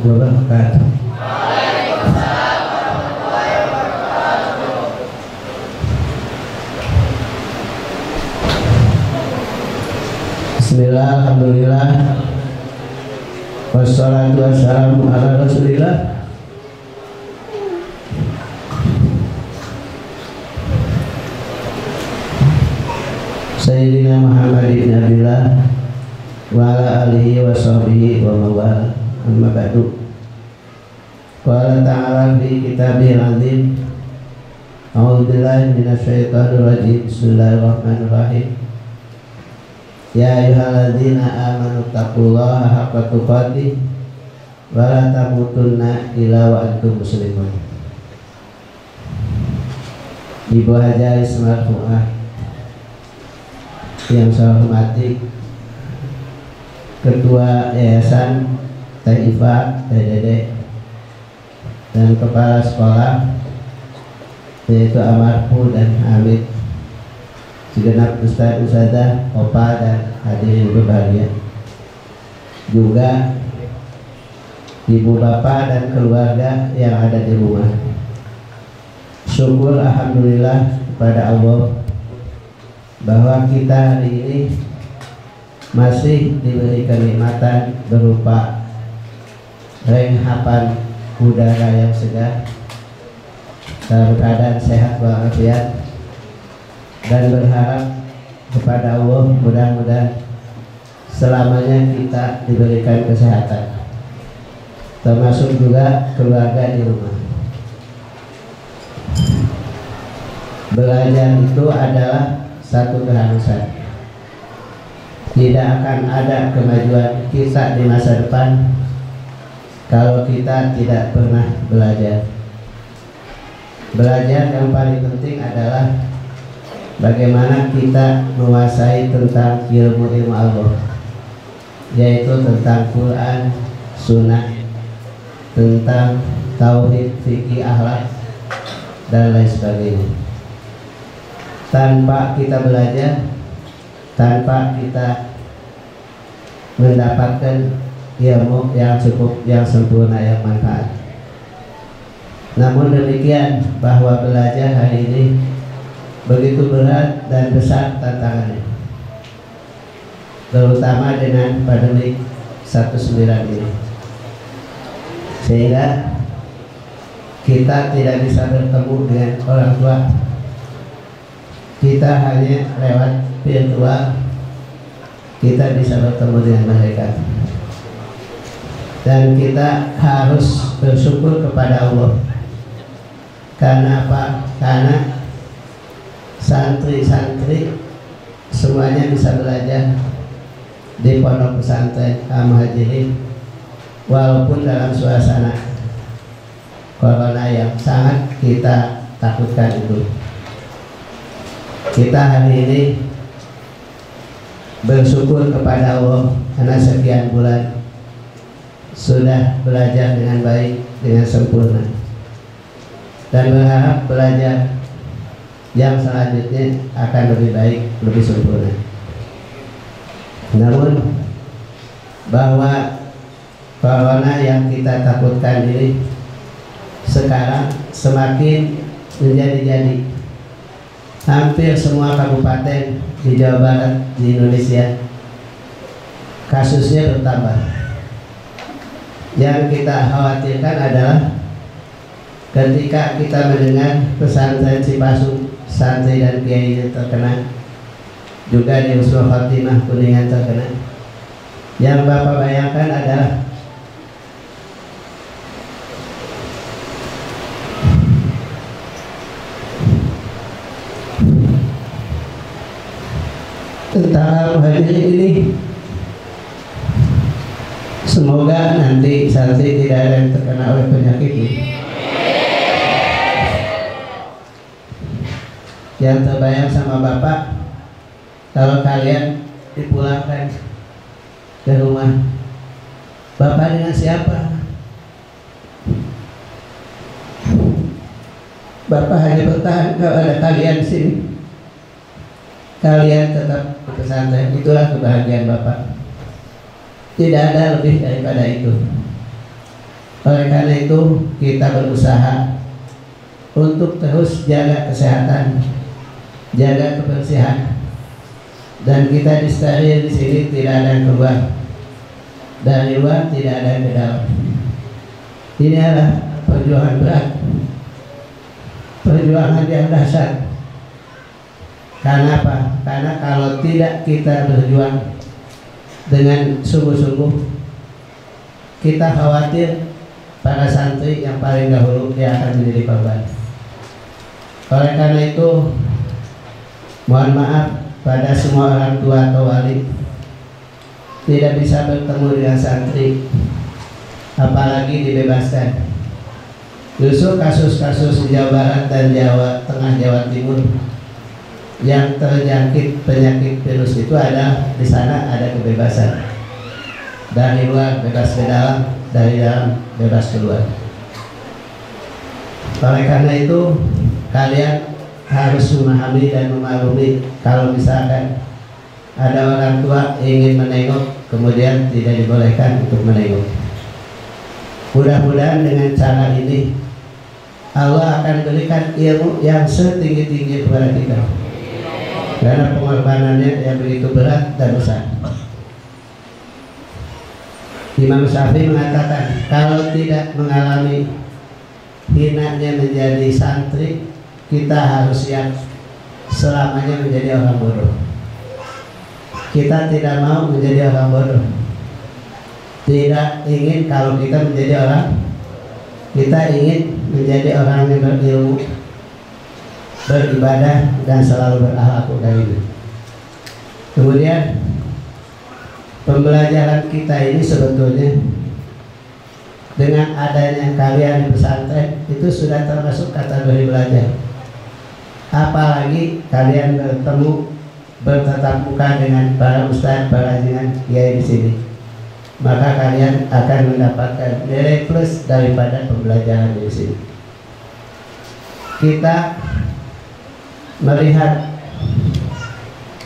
wabarakatuh. Bismillah, alhamdulillah, wassalatu wassalamu ala rasulillah. Sayyidina Muhammad ibn Abdillah wa ala alihi wa sahbihi wa mawala, amma ba'du. Qala ta'ala fi kitabihil azim, a'udzu billahi minasyaitonir rajim. Bismillahirrahmanirrahim. Ya ayyuhalladzina amanu taqullaha haqqa tuqatih wa la tamutunna illa wa antum muslimun. Ibu Haja Ismail Fuad yang saya hormati, Ketua Yayasan Taifah TDD dan Kepala Sekolah yaitu Amarfu dan Hamid, segenap Ustaz Ustazah, Opa dan hadirin berbahagia, juga ibu bapak dan keluarga yang ada di rumah. Syukur alhamdulillah kepada Allah bahwa kita hari ini masih diberi kenikmatan berupa renghapan udara yang segar, dalam keadaan sehat walafiat, dan berharap kepada Allah mudah-mudahan selamanya kita diberikan kesehatan, termasuk juga keluarga di rumah. Belajar itu adalah satu keharusan. Tidak akan ada kemajuan kita di masa depan kalau kita tidak pernah belajar. Belajar yang paling penting adalah bagaimana kita menguasai tentang ilmu-ilmu Allah, yaitu tentang Quran, Sunnah, tentang tauhid, fikih, akhlak, dan lain sebagainya. Tanpa kita belajar, tanpa kita mendapatkan ilmu yang cukup, yang sempurna, yang manfaat. Namun demikian, bahwa belajar hari ini begitu berat dan besar tantangannya, terutama dengan pandemi 19 ini, sehingga kita tidak bisa bertemu dengan orang tua. Kita hanya lewat virtual, kita bisa bertemu dengan mereka. Dan kita harus bersyukur kepada Allah. Karena apa? Karena santri-santri semuanya bisa belajar di pondok pesantren Al-Muhajirin, walaupun dalam suasana corona yang sangat kita takutkan itu. Kita hari ini bersyukur kepada Allah karena sekian bulan sudah belajar dengan baik, dengan sempurna, dan berharap belajar yang selanjutnya akan lebih baik, lebih sempurna. Namun bahwa corona yang kita takutkan ini sekarang semakin menjadi-jadi. Hampir semua kabupaten di Jawa Barat, di Indonesia, kasusnya bertambah. Yang kita khawatirkan adalah ketika kita mendengar pesantren Cipasung, santri dan kiai terkena, juga di Husnul Khotimah Kuningan terkena. Yang Bapak bayangkan adalah tentang Al-Muhajirin ini, semoga nanti santri tidak ada yang terkena oleh penyakit ini. Yang terbayang sama Bapak, kalau kalian dipulangkan ke rumah, Bapak dengan siapa? Bapak hanya bertahan kalau ada kalian di sini. Kalian tetap di pesantren, itulah kebahagiaan Bapak. Tidak ada lebih daripada itu. Oleh karena itu kita berusaha untuk terus jaga kesehatan, jaga kebersihan, dan kita disteril di sini, tidak ada yang keluar dari luar, tidak ada yang ke dalam. Ini adalah perjuangan berat, perjuangan yang dahsyat. Karena apa? Karena kalau tidak kita berjuang dengan sungguh-sungguh, kita khawatir para santri yang paling dahulu dia akan menjadi korban. Oleh karena itu, mohon maaf pada semua orang tua atau wali tidak bisa bertemu dengan santri, apalagi dibebaskan. Justru kasus-kasus di Jawa Barat dan Jawa Tengah, Jawa Timur yang terjangkit penyakit virus itu ada di sana ada kebebasan. Dari luar bebas ke dalam, dari dalam bebas keluar. Oleh karena itu kalian harus memahami dan memaklumi kalau misalkan ada orang tua ingin menengok kemudian tidak dibolehkan untuk menengok. Mudah-mudahan dengan cara ini Allah akan berikan ilmu yang setinggi-tinggi kepada kita, karena pengorbanannya yang begitu berat dan besar. Imam Syafi'i mengatakan kalau tidak mengalami hinanya menjadi santri, kita harus siap selamanya menjadi orang bodoh. Kita tidak mau menjadi orang bodoh, tidak ingin kalau kita menjadi orang, kita ingin menjadi orang yang berilmu, beribadah, dan selalu berakhlak karim. Kemudian pembelajaran kita ini sebetulnya dengan adanya kalian di pesantren itu sudah termasuk kategori belajar. Apalagi kalian bertemu, bertatap muka dengan para ustadz, para dengan kiai di sini, maka kalian akan mendapatkan nilai plus daripada pembelajaran di sini. Kita melihat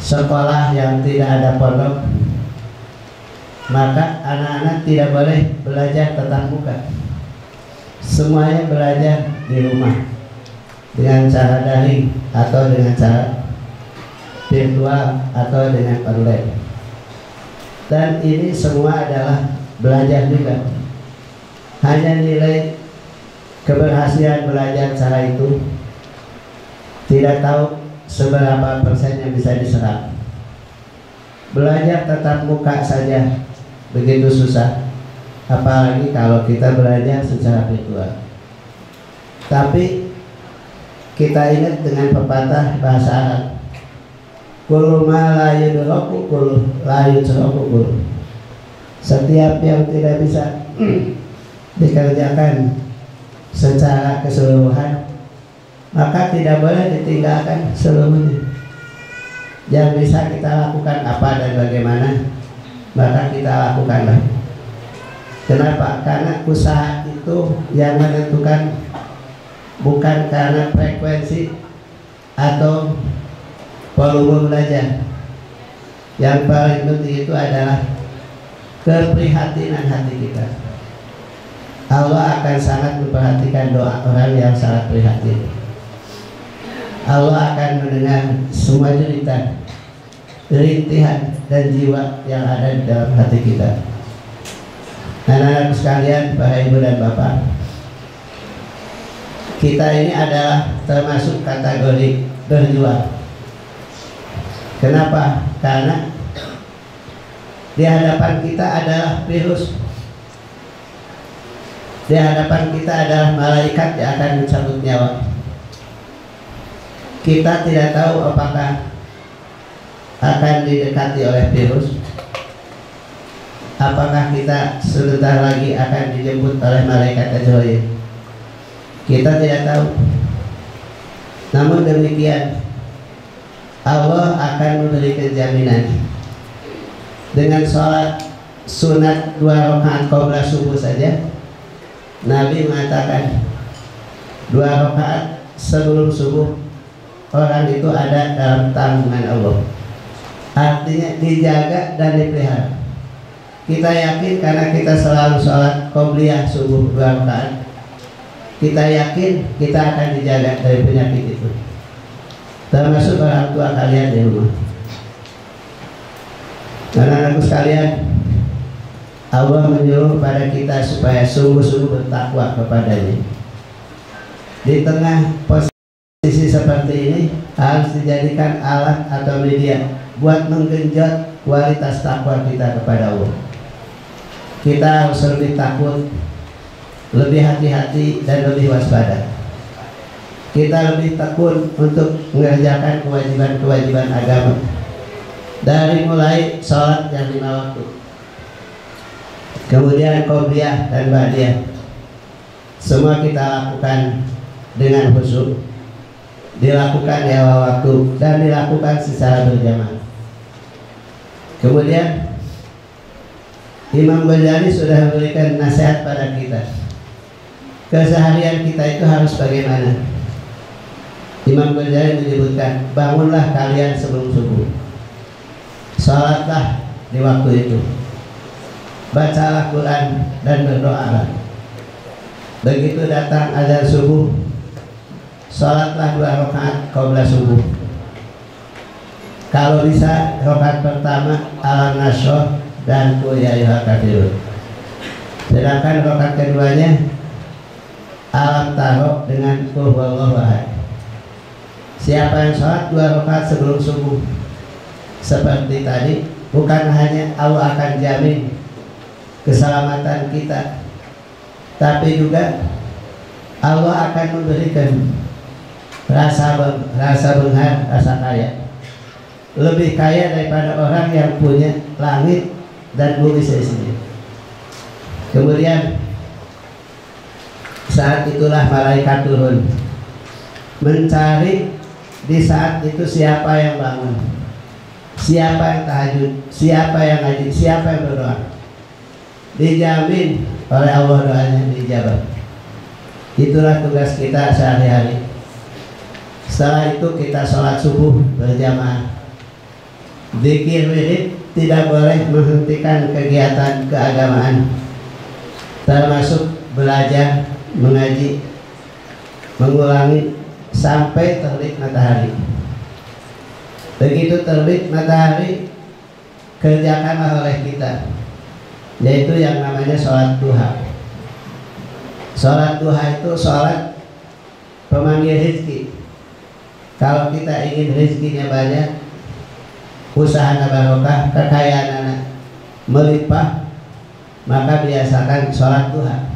sekolah yang tidak ada pondok, maka anak-anak tidak boleh belajar tatap muka. Semuanya belajar di rumah dengan cara daring atau dengan cara virtual atau dengan online. Dan ini semua adalah belajar juga. Hanya nilai keberhasilan belajar cara itu tidak tahu seberapa persen yang bisa diserap. Belajar tatap muka saja begitu susah, apalagi kalau kita belajar secara virtual. Tapi kita ingat dengan pepatah bahasa Arab, kullu ma la yudraku kullu la yudraku kullu. Setiap yang tidak bisa dikerjakan secara keseluruhan, maka tidak boleh ditinggalkan seluruhnya. Yang bisa kita lakukan apa dan bagaimana, maka kita lakukanlah. Kenapa? Karena usaha itu yang menentukan bukan karena frekuensi atau volume belajar. Yang paling penting itu adalah keprihatinan hati kita. Allah akan sangat memperhatikan doa orang yang sangat prihatin. Allah akan mendengar semua cerita, rintihan dan jiwa yang ada di dalam hati kita. Anak-anak sekalian, Bapak Ibu dan Bapak, kita ini adalah termasuk kategori berjuang. Kenapa? Karena di hadapan kita adalah virus, di hadapan kita adalah malaikat yang akan mencabut nyawa. Kita tidak tahu apakah akan didekati oleh virus, apakah kita sebentar lagi akan dijemput oleh malaikat Azrail. Kita tidak tahu. Namun demikian, Allah akan memberikan jaminan. Dengan sholat sunat 2 rakaat qabla subuh saja, Nabi mengatakan 2 rakaat sebelum subuh orang itu ada dalam tanggungan Allah. Artinya dijaga dan dipelihara. kita yakin karena kita selalu sholat qobliyah subuh 2 rakaat, kita yakin kita akan dijaga dari penyakit itu, termasuk orang tua kalian di rumah. Anak-anakku sekalian, Allah menyuruh pada kita supaya sungguh-sungguh bertakwa kepadanya. Di tengah posisi seperti ini harus dijadikan alat atau media buat menggenjot kualitas takwa kita kepada Allah. Kita harus lebih takut, lebih hati-hati dan lebih waspada. Kita lebih tekun untuk mengerjakan kewajiban-kewajiban agama, dari mulai sholat yang 5 waktu, kemudian qobliyah dan ba'diyah, semua kita lakukan dengan khusyuk, dilakukan di awal waktu dan dilakukan secara berjamaah. Kemudian Imam Ghazali sudah memberikan nasihat pada kita. Keseharian kita itu harus bagaimana? Imam Ghazali menyebutkan, bangunlah kalian sebelum subuh, sholatlah di waktu itu, bacalah Quran dan berdoalah. Begitu datang azan subuh, sholatlah 2 rakaat qabla subuh. Kalau bisa rakaat pertama Al-Nasr dan Qul ya ayyuhal kafirun. Sedangkan rakaat keduanya Alam Taro dengan Qul huwallahu ahad. Siapa yang sholat 2 rakaat sebelum subuh seperti tadi, bukan hanya Allah akan jamin keselamatan kita, tapi juga Allah akan memberikan rasa benghar, rasa kaya, lebih kaya daripada orang yang punya langit dan bumi seisinya. Kemudian saat itulah malaikat turun mencari di saat itu siapa yang bangun, siapa yang tahajud, siapa yang ngaji, siapa yang berdoa. Dijamin oleh Allah doanya dijawab. Itulah tugas kita sehari-hari. Setelah itu kita sholat subuh berjamaah. Zikir wirid tidak boleh menghentikan kegiatan keagamaan, termasuk belajar, mengaji, mengulangi sampai terbit matahari. Begitu terbit matahari, kerjakanlah oleh kita, yaitu yang namanya sholat duha. Sholat duha itu sholat pemanggil rezeki. Kalau kita ingin rezekinya banyak, usaha barokah, kekayaan anak melimpah, maka biasakan sholat duha,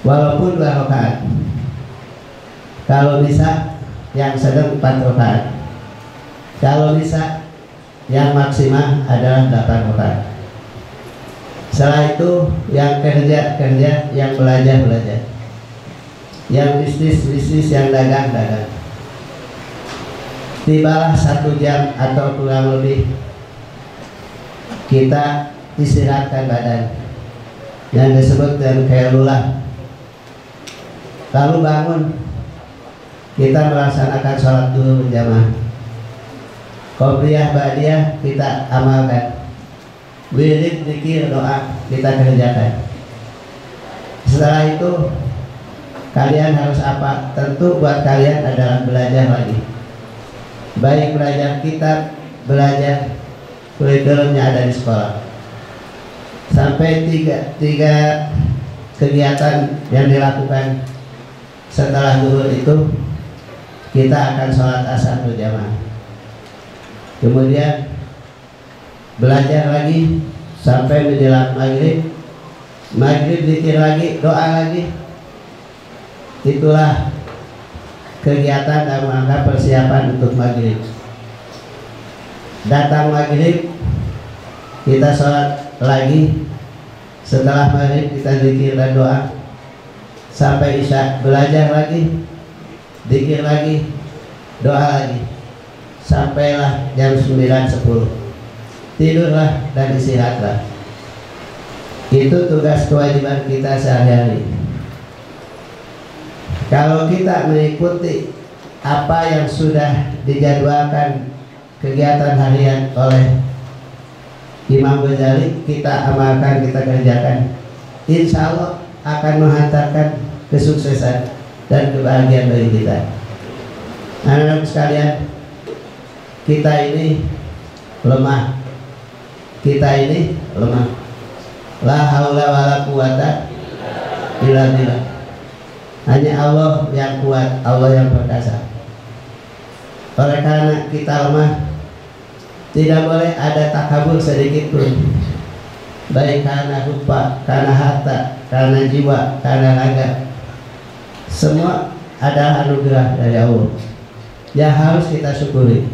walaupun 2 rakaat. Kalau bisa yang sedang 4 rakaat. Kalau bisa yang maksimal adalah 8 rakaat. Setelah itu yang kerja, yang belajar, yang bisnis, yang dagang. Tibalah 1 jam atau kurang lebih kita istirahatkan badan, yang disebut dengan qailulah. Lalu bangun, kita melaksanakan sholat dulu berjamaah. Qobliyah ba'diyah kita amalkan. Wirid, zikir, doa kita kerjakan. Setelah itu kalian harus apa? Tentu buat kalian adalah belajar lagi. Baik belajar kitab, belajar kurikulumnya ada di sekolah. Sampai tiga kegiatan yang dilakukan setelah zuhur itu, kita akan sholat asar berjamaah. Kemudian belajar lagi sampai menjelang maghrib zikir lagi, doa lagi. Itulah kegiatan dalam rangka persiapan untuk maghrib. Datang maghrib, kita sholat lagi. Setelah maghrib kita zikir dan doa sampai isya, belajar lagi, zikir lagi, doa lagi, sampailah jam 9-10. Tidurlah dan istirahatlah. Itu tugas kewajiban kita sehari-hari. Kalau kita mengikuti apa yang sudah dijadwalkan kegiatan harian oleh Imam Ghazali kita amalkan, kita kerjakan, insya Allah akan menghantarkan kesuksesan dan kebahagiaan bagi kita. Anak-anak sekalian, kita ini lemah. Kita ini lemah. La haula wala quwata illa billah. Hanya Allah yang kuat, Allah yang perkasa. Oleh karena kita lemah, tidak boleh ada takabur sedikit pun, baik karena rupa, karena harta, karena jiwa, karena raga. Semua adalah anugerah dari Allah yang harus kita syukuri,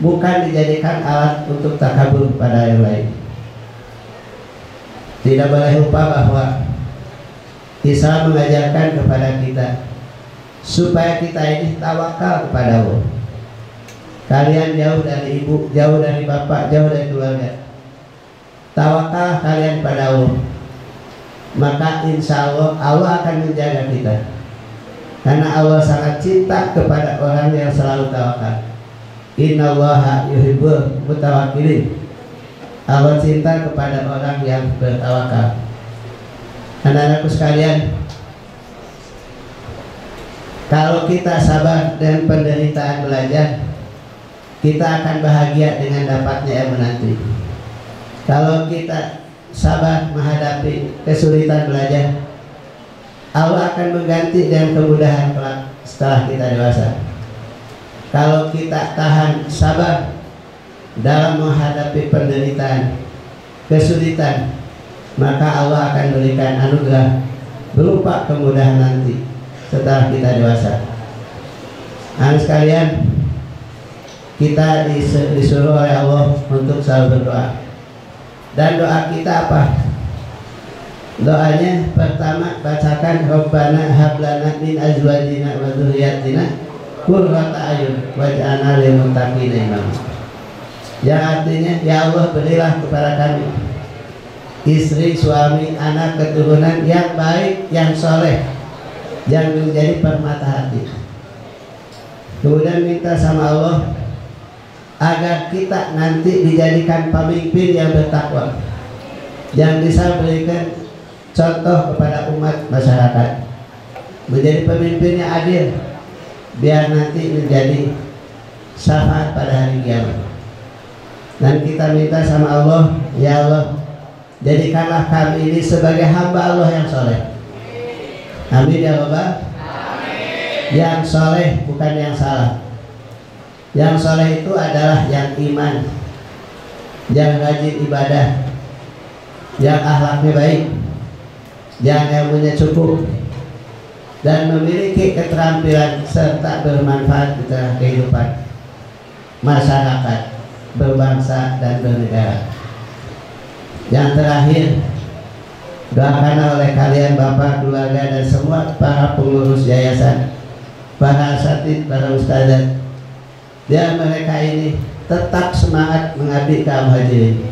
bukan dijadikan alat untuk takabur pada yang lain. Tidak boleh lupa bahwa Islam mengajarkan kepada kita supaya kita ini tawakal kepada Allah. Kalian jauh dari ibu, jauh dari bapak, jauh dari keluarga. Tawakal kalian pada Allah, maka insya Allah Allah akan menjaga kita. Karena Allah sangat cinta kepada orang yang selalu tawakal. Innallaha yuhibbul mutawakkilin. Allah cinta kepada orang yang bertawakal. Anak-anakku sekalian, kalau kita sabar dan penderitaan belajar, kita akan bahagia dengan dapatnya ilmu nanti. Kalau kita sabar menghadapi kesulitan belajar, Allah akan mengganti dengan kemudahan kelak setelah kita dewasa. Kalau kita tahan sabar dalam menghadapi penderitaan, kesulitan, maka Allah akan berikan anugerah berupa kemudahan nanti setelah kita dewasa. Anak sekalian, kita disuruh oleh Allah untuk selalu berdoa. Dan doa kita apa? Doanya pertama bacakan Rabbana hablana min azwajina wa dzurriyyatina qurrata a'yun waj'alna lil muttaqina imama. Yang artinya, ya Allah berilah kepada kami istri, suami, anak, keturunan yang baik, yang soleh, yang menjadi permata hati. Kemudian minta sama Allah agar kita nanti dijadikan pemimpin yang bertakwa, yang bisa berikan contoh kepada umat masyarakat, menjadi pemimpin yang adil, biar nanti menjadi syafaat pada hari kiamat. Dan kita minta sama Allah, ya Allah, jadikanlah kami ini sebagai hamba Allah yang soleh. Amin ya Rabbal. Yang soleh, bukan yang salah. Yang soleh itu adalah yang iman, yang rajin ibadah, yang akhlaknya baik, yang ilmunya cukup, dan memiliki keterampilan serta bermanfaat di tengah kehidupan masyarakat, berbangsa dan bernegara. Yang terakhir, doakan oleh kalian bapak, keluarga, dan semua para pengurus yayasan, para asatidz, para ustadzah, biar mereka ini tetap semangat mengabdi kaum hadirin,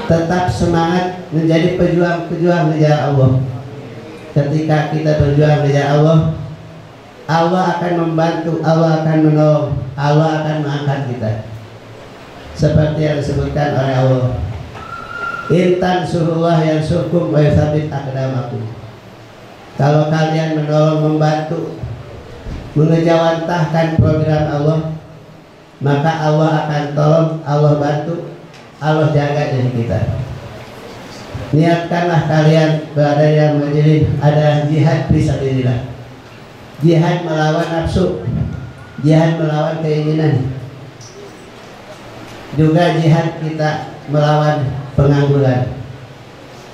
tetap semangat menjadi pejuang-pejuang di jalan Allah. Ketika kita berjuang di jalan Allah, Allah akan membantu, Allah akan menolong, Allah akan mengangkat kita. Seperti yang disebutkan oleh Allah, intan surullah yang syukum wa yuthabit aqdamakum. Kalau kalian menolong, membantu, mengejawantahkan program Allah, maka Allah akan tolong, Allah bantu, Allah jaga diri kita. Niatkanlah kalian berada yang majelis adalah jihad fisabilillah, jihad melawan nafsu, jihad melawan keinginan, juga jihad kita melawan pengangguran.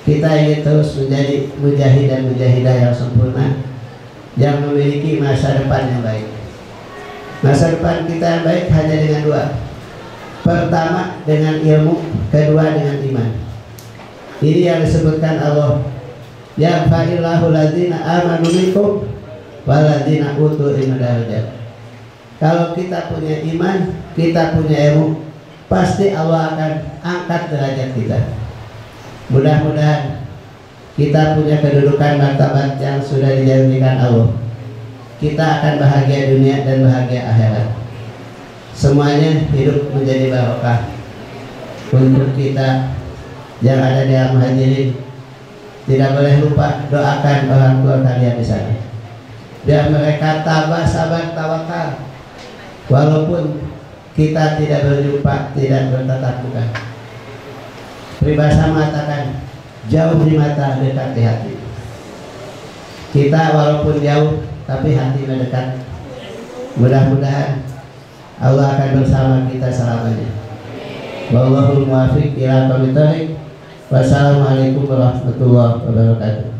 Kita ingin terus menjadi mujahid dan mujahidah yang sempurna, yang memiliki masa depan yang baik. Masa depan kita yang baik hanya dengan dua. Pertama dengan ilmu, kedua dengan iman. Ini yang disebutkan Allah, ya fa'illahu ladzina amanu minkum waladzina utul ilma darajat. Kalau kita punya iman, kita punya ilmu, pasti Allah akan angkat derajat kita. Mudah-mudahan kita punya kedudukan martabat yang sudah dijanjikan Allah. Kita akan bahagia dunia dan bahagia akhirat. Semuanya hidup menjadi barokah untuk kita, yang ada di Al-Muhajirin, tidak boleh lupa doakan orang tua kalian di sana. Biar mereka tabah, sabar, tawakal. Walaupun kita tidak berjumpa, tidak bertatap muka. Peribahasa mengatakan jauh di mata, dekat di hati. Kita walaupun jauh, tapi hati mendekat. Mudah-mudahan Allah akan bersama kita selamanya. Wallahul muwaffiq ila aqwamit thoriq. Wassalamualaikum warahmatullahi wabarakatuh.